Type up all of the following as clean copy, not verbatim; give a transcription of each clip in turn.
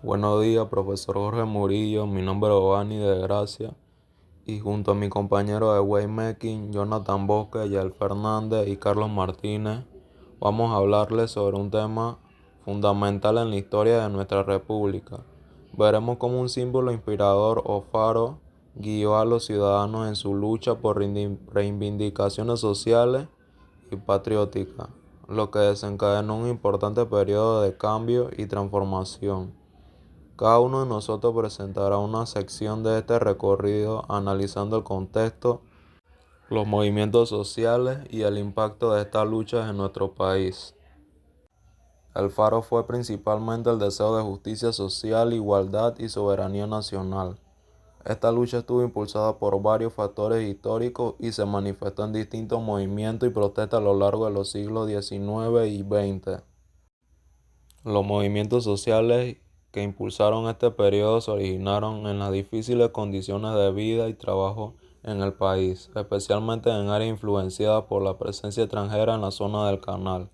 Buenos días, profesor Jorge Murillo. Mi nombre es Giovanni de Gracia y junto a mi compañero de Waymaking, Jonathan Bosque, Yael Fernández y Carlos Martínez, vamos a hablarles sobre un tema fundamental en la historia de nuestra república. Veremos cómo un símbolo inspirador o faro guió a los ciudadanos en su lucha por reivindicaciones sociales y patrióticas, lo que desencadenó un importante periodo de cambio y transformación. Cada uno de nosotros presentará una sección de este recorrido analizando el contexto, los movimientos sociales y el impacto de estas luchas en nuestro país. El faro fue principalmente el deseo de justicia social, igualdad y soberanía nacional. Esta lucha estuvo impulsada por varios factores históricos y se manifestó en distintos movimientos y protestas a lo largo de los siglos XIX y XX. Los movimientos sociales que impulsaron este periodo se originaron en las difíciles condiciones de vida y trabajo en el país, especialmente en áreas influenciadas por la presencia extranjera en la zona del Canal.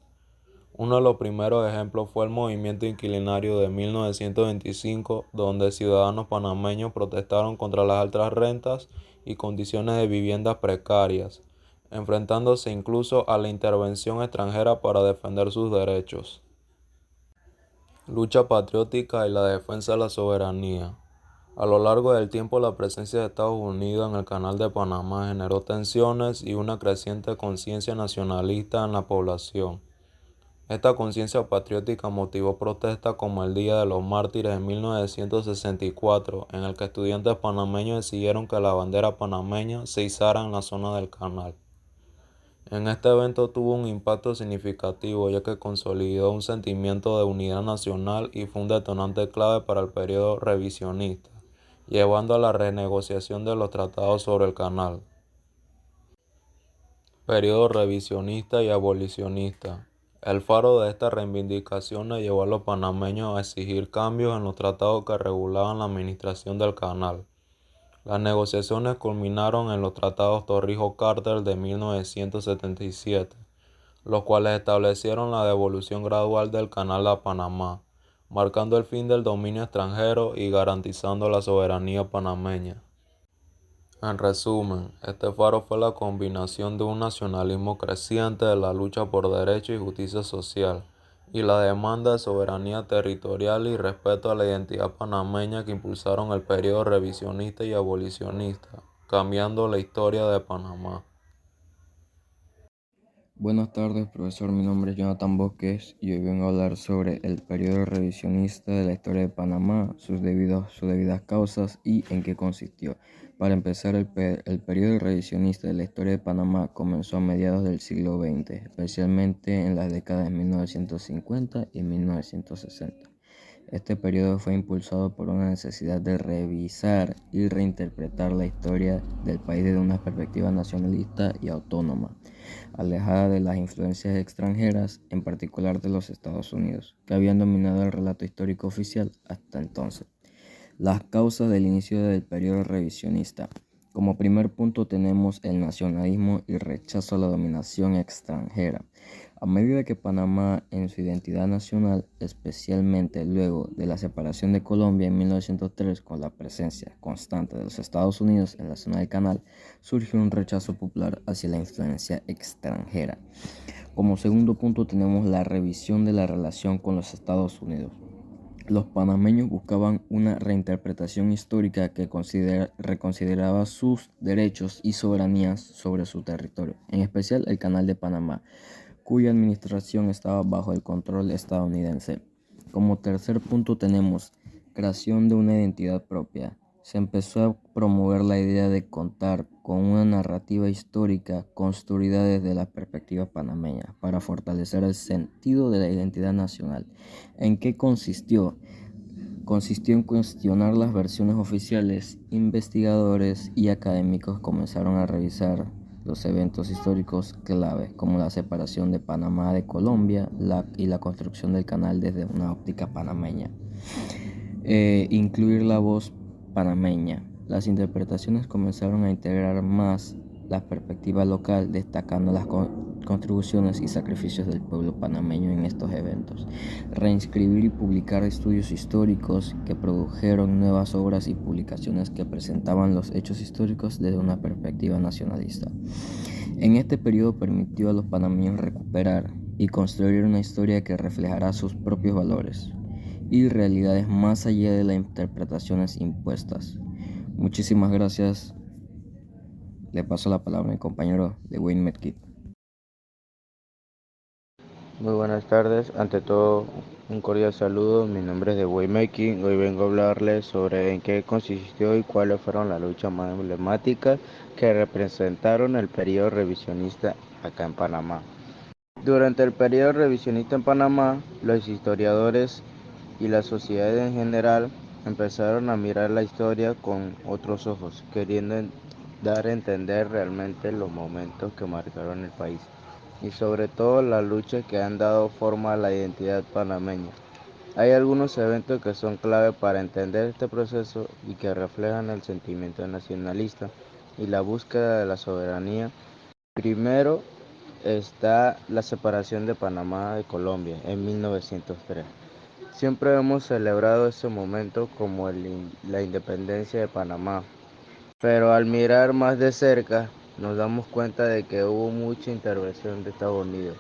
Uno de los primeros ejemplos fue el movimiento inquilinario de 1925, donde ciudadanos panameños protestaron contra las altas rentas y condiciones de viviendas precarias, enfrentándose incluso a la intervención extranjera para defender sus derechos. Lucha patriótica y la defensa de la soberanía. A lo largo del tiempo, la presencia de Estados Unidos en el Canal de Panamá generó tensiones y una creciente conciencia nacionalista en la población. Esta conciencia patriótica motivó protestas como el Día de los Mártires en 1964, en el que estudiantes panameños exigieron que la bandera panameña se izara en la zona del canal. En este evento tuvo un impacto significativo ya que consolidó un sentimiento de unidad nacional y fue un detonante clave para el periodo revisionista, llevando a la renegociación de los tratados sobre el canal. Periodo revisionista y abolicionista. El faro de estas reivindicaciones llevó a los panameños a exigir cambios en los tratados que regulaban la administración del canal. Las negociaciones culminaron en los tratados Torrijos-Carter de 1977, los cuales establecieron la devolución gradual del canal a Panamá, marcando el fin del dominio extranjero y garantizando la soberanía panameña. En resumen, este faro fue la combinación de un nacionalismo creciente de la lucha por derechos y justicia social, y la demanda de soberanía territorial y respeto a la identidad panameña que impulsaron el periodo revisionista y abolicionista, cambiando la historia de Panamá. Buenas tardes, profesor. Mi nombre es Jonathan Bosques y hoy vengo a hablar sobre el periodo revisionista de la historia de Panamá, sus debidas causas y en qué consistió. Para empezar, el periodo revisionista de la historia de Panamá comenzó a mediados del siglo XX, especialmente en las décadas de 1950 y 1960. Este periodo fue impulsado por una necesidad de revisar y reinterpretar la historia del país desde una perspectiva nacionalista y autónoma, alejada de las influencias extranjeras, en particular de los Estados Unidos, que habían dominado el relato histórico oficial hasta entonces. Las causas del inicio del periodo revisionista. Como primer punto tenemos el nacionalismo y rechazo a la dominación extranjera. A medida que Panamá, en su identidad nacional, especialmente luego de la separación de Colombia en 1903 con la presencia constante de los Estados Unidos en la zona del canal, surgió un rechazo popular hacia la influencia extranjera. Como segundo punto tenemos la revisión de la relación con los Estados Unidos. Los panameños buscaban una reinterpretación histórica que reconsideraba sus derechos y soberanías sobre su territorio, en especial el Canal de Panamá, cuya administración estaba bajo el control estadounidense. Como tercer punto tenemos creación de una identidad propia. Se empezó a promover la idea de contar con una narrativa histórica construida desde la perspectiva panameña para fortalecer el sentido de la identidad nacional. ¿En qué consistió? Consistió en cuestionar las versiones oficiales. Investigadores y académicos comenzaron a revisar los eventos históricos clave, como la separación de Panamá de Colombia y la construcción del canal desde una óptica panameña. Incluir la voz panameña. Las interpretaciones comenzaron a integrar más la perspectiva local, destacando las contribuciones y sacrificios del pueblo panameño en estos eventos. Reinscribir y publicar estudios históricos que produjeron nuevas obras y publicaciones que presentaban los hechos históricos desde una perspectiva nacionalista. En este periodo permitió a los panameños recuperar y construir una historia que reflejará sus propios valores y realidades más allá de las interpretaciones impuestas. Muchísimas gracias. Le paso la palabra a mi compañero de Wayne Medkit. Muy buenas tardes, ante todo un cordial saludo, mi nombre es Dewey Making, hoy vengo a hablarles sobre en qué consistió y cuáles fueron las luchas más emblemáticas que representaron el periodo revisionista acá en Panamá. Durante el periodo revisionista en Panamá, los historiadores y la sociedad en general empezaron a mirar la historia con otros ojos, queriendo dar a entender realmente los momentos que marcaron el país y sobre todo las luchas que han dado forma a la identidad panameña. Hay algunos eventos que son clave para entender este proceso y que reflejan el sentimiento nacionalista y la búsqueda de la soberanía. Primero está la separación de Panamá de Colombia en 1903. Siempre hemos celebrado ese momento como la independencia de Panamá, pero al mirar más de cerca nos damos cuenta de que hubo mucha intervención de Estados Unidos,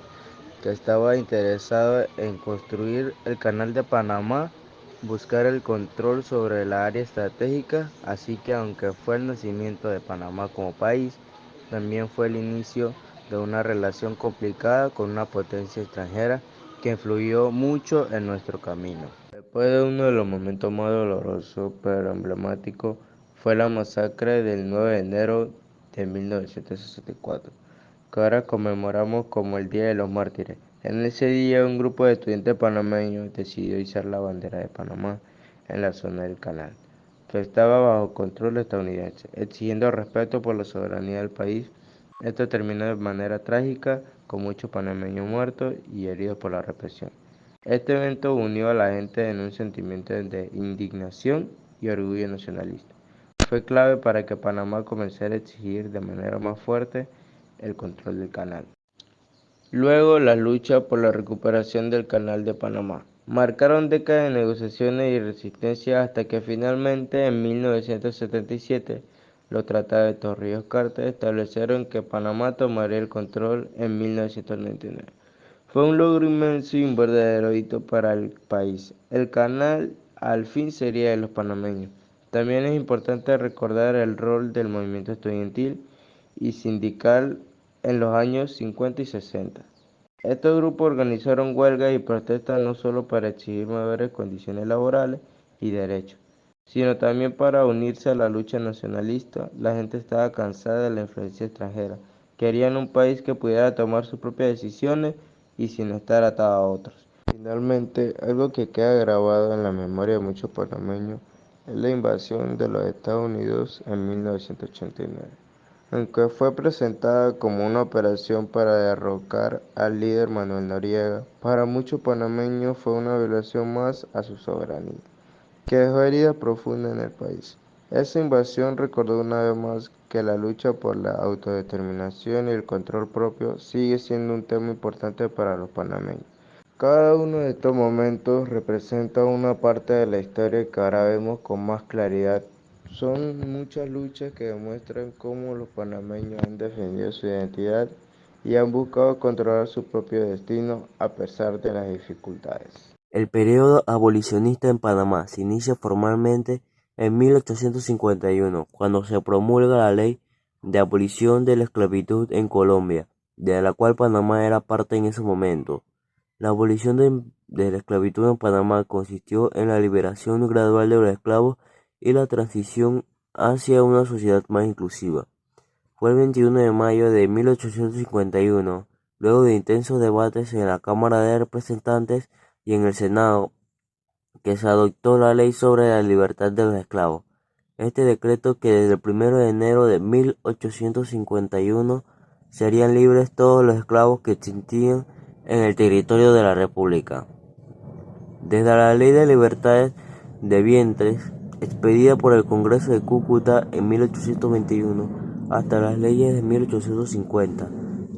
que estaba interesado en construir el canal de Panamá, buscar el control sobre la área estratégica, así que aunque fue el nacimiento de Panamá como país, también fue el inicio de una relación complicada con una potencia extranjera que influyó mucho en nuestro camino. Después de uno de los momentos más dolorosos pero emblemáticos fue la masacre del 9 de enero de 1964, que ahora conmemoramos como el Día de los Mártires. En ese día un grupo de estudiantes panameños decidió izar la bandera de Panamá en la zona del canal, que estaba bajo control estadounidense, exigiendo respeto por la soberanía del país. Esto terminó de manera trágica, con muchos panameños muertos y heridos por la represión. Este evento unió a la gente en un sentimiento de indignación y orgullo nacionalista. Fue clave para que Panamá comenzara a exigir de manera más fuerte el control del canal. Luego, las luchas por la recuperación del Canal de Panamá marcaron décadas de negociaciones y resistencia hasta que finalmente en 1977 los tratados de Torrijos-Cartes establecieron que Panamá tomaría el control en 1999. Fue un logro inmenso y un verdadero hito para el país. El canal al fin sería de los panameños. También es importante recordar el rol del movimiento estudiantil y sindical en los años 50 y 60. Estos grupos organizaron huelgas y protestas no solo para exigir mejores condiciones laborales y derechos, sino también para unirse a la lucha nacionalista. La gente estaba cansada de la influencia extranjera. Querían un país que pudiera tomar sus propias decisiones y sin estar atado a otros. Finalmente, algo que queda grabado en la memoria de muchos panameños es la invasión de los Estados Unidos en 1989. Aunque fue presentada como una operación para derrocar al líder Manuel Noriega, para muchos panameños fue una violación más a su soberanía, que dejó heridas profundas en el país. Esa invasión recordó una vez más que la lucha por la autodeterminación y el control propio sigue siendo un tema importante para los panameños. Cada uno de estos momentos representa una parte de la historia que ahora vemos con más claridad. Son muchas luchas que demuestran cómo los panameños han defendido su identidad y han buscado controlar su propio destino a pesar de las dificultades. El periodo abolicionista en Panamá se inicia formalmente en 1851, cuando se promulga la Ley de Abolición de la Esclavitud en Colombia, de la cual Panamá era parte en ese momento. La abolición de la esclavitud en Panamá consistió en la liberación gradual de los esclavos y la transición hacia una sociedad más inclusiva. Fue el 21 de mayo de 1851, luego de intensos debates en la Cámara de Representantes y en el Senado, que se adoptó la Ley sobre la Libertad de los Esclavos. Este decreto que desde el 1 de enero de 1851 serían libres todos los esclavos que existían en el territorio de la República. Desde la Ley de Libertades de Vientres, expedida por el Congreso de Cúcuta en 1821, hasta las leyes de 1850.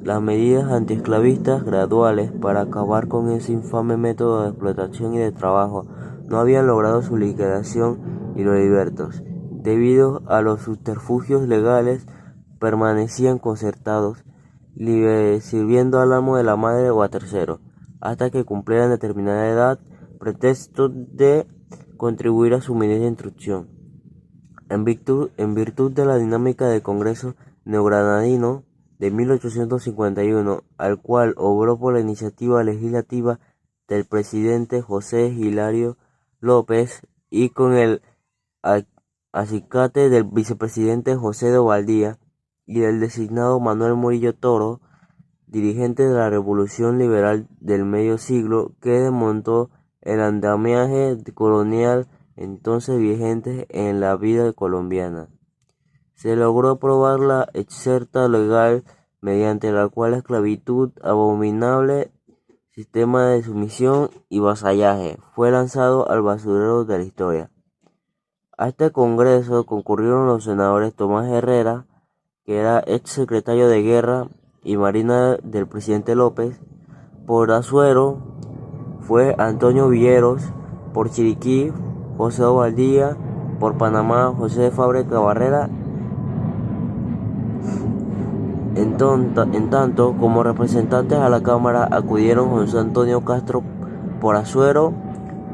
Las medidas antiesclavistas graduales para acabar con ese infame método de explotación y de trabajo no habían logrado su liquidación y los libertos, debido a los subterfugios legales, permanecían concertados, sirviendo al amo de la madre o a terceros, hasta que cumplieran determinada edad, pretexto de contribuir a su medida de instrucción. En virtud de la dinámica del Congreso Neogranadino de 1851, al cual obró por la iniciativa legislativa del presidente José Hilario López y con el acicate del vicepresidente José de Valdía y del designado Manuel Murillo Toro, dirigente de la Revolución Liberal del medio siglo, que desmontó el andamiaje colonial entonces vigente en la vida colombiana. Se logró aprobar la excerta legal mediante la cual la esclavitud, abominable sistema de sumisión y vasallaje, fue lanzado al basurero de la historia. A este congreso concurrieron los senadores Tomás Herrera, que era ex secretario de Guerra y Marina del presidente López; por Azuero fue Antonio Villeros; por Chiriquí, José Ovaldía; por Panamá, José de Fábrega Barrera. En tanto, como representantes a la Cámara acudieron José Antonio Castro por Azuero,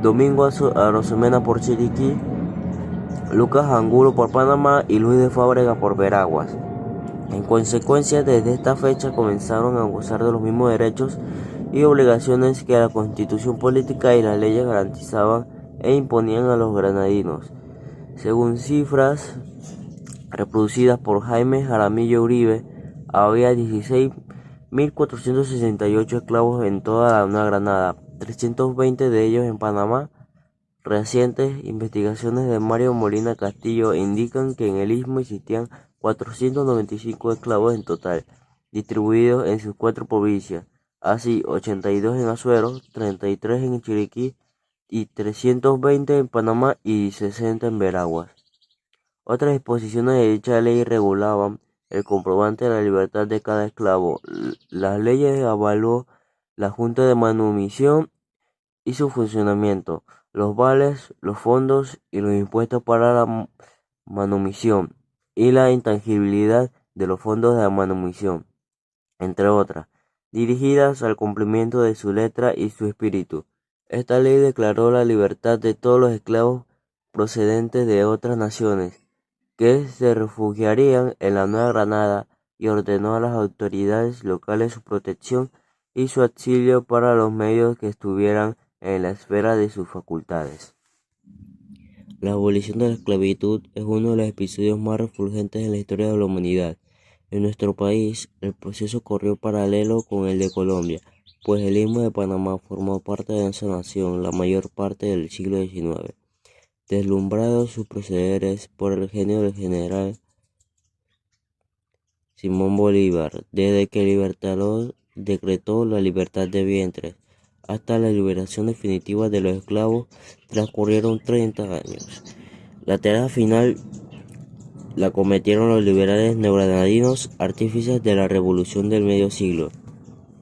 Domingo Arosemena por Chiriquí, Lucas Angulo por Panamá y Luis de Fábrega por Veraguas. En consecuencia, desde esta fecha comenzaron a gozar de los mismos derechos y obligaciones que la Constitución política y las leyes garantizaban e imponían a los granadinos. Según cifras reproducidas por Jaime Jaramillo Uribe, había 16.468 esclavos en toda la Nueva Granada, 320 de ellos en Panamá. Recientes investigaciones de Mario Molina Castillo indican que en el Istmo existían 495 esclavos en total, distribuidos en sus 4 provincias, así 82 en Azuero, 33 en Chiriquí y 320 en Panamá y 60 en Veraguas. Otras disposiciones de dicha ley regulaban el comprobante de la libertad de cada esclavo. Las leyes avaló la Junta de Manumisión y su funcionamiento, los vales, los fondos y los impuestos para la manumisión y la intangibilidad de los fondos de la manumisión, entre otras, dirigidas al cumplimiento de su letra y su espíritu. Esta ley declaró la libertad de todos los esclavos procedentes de otras naciones que se refugiarían en la Nueva Granada y ordenó a las autoridades locales su protección y su auxilio para los medios que estuvieran en la esfera de sus facultades. La abolición de la esclavitud es uno de los episodios más refulgentes en la historia de la humanidad. En nuestro país, el proceso corrió paralelo con el de Colombia, pues el Istmo de Panamá formó parte de esa nación la mayor parte del siglo XIX. Deslumbrados sus procederes por el genio del general Simón Bolívar, desde que el Libertador decretó la libertad de vientres hasta la liberación definitiva de los esclavos, transcurrieron 30 años. La tarea final la cometieron los liberales neogranadinos, artífices de la revolución del medio siglo,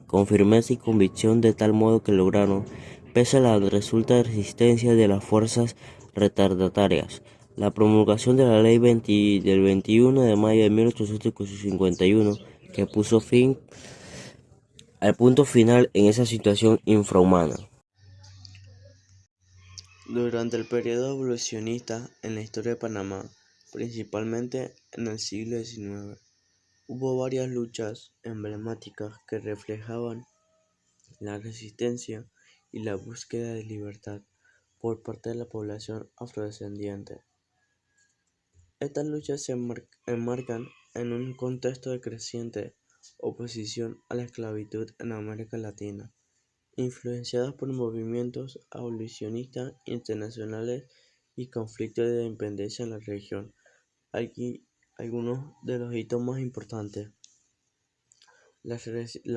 con firmeza y convicción, de tal modo que lograron, pese a la resulta resistencia de las fuerzas retardatarias, la promulgación de la ley del 21 de mayo de 1851, que puso fin al punto final en esa situación infrahumana. Durante el periodo abolicionista en la historia de Panamá, principalmente en el siglo XIX, hubo varias luchas emblemáticas que reflejaban la resistencia y la búsqueda de libertad por parte de la población afrodescendiente. Estas luchas se enmarcan en un contexto de creciente oposición a la esclavitud en América Latina, influenciadas por movimientos abolicionistas internacionales y conflictos de independencia en la región. Aquí algunos de los hitos más importantes: la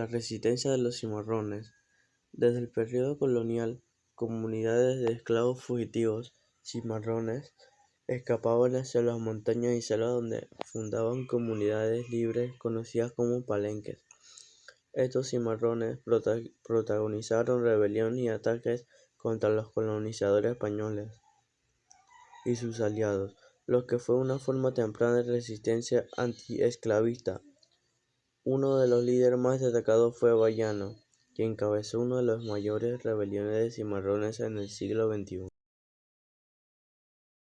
resistencia de los cimarrones. Desde el periodo colonial, comunidades de esclavos fugitivos cimarrones escapaban hacia las montañas y selvas donde fundaban comunidades libres conocidas como palenques. Estos cimarrones protagonizaron rebeliones y ataques contra los colonizadores españoles y sus aliados, lo que fue una forma temprana de resistencia antiesclavista. Uno de los líderes más destacados fue Bayano, quien encabezó una de las mayores rebeliones de cimarrones en el siglo XXI.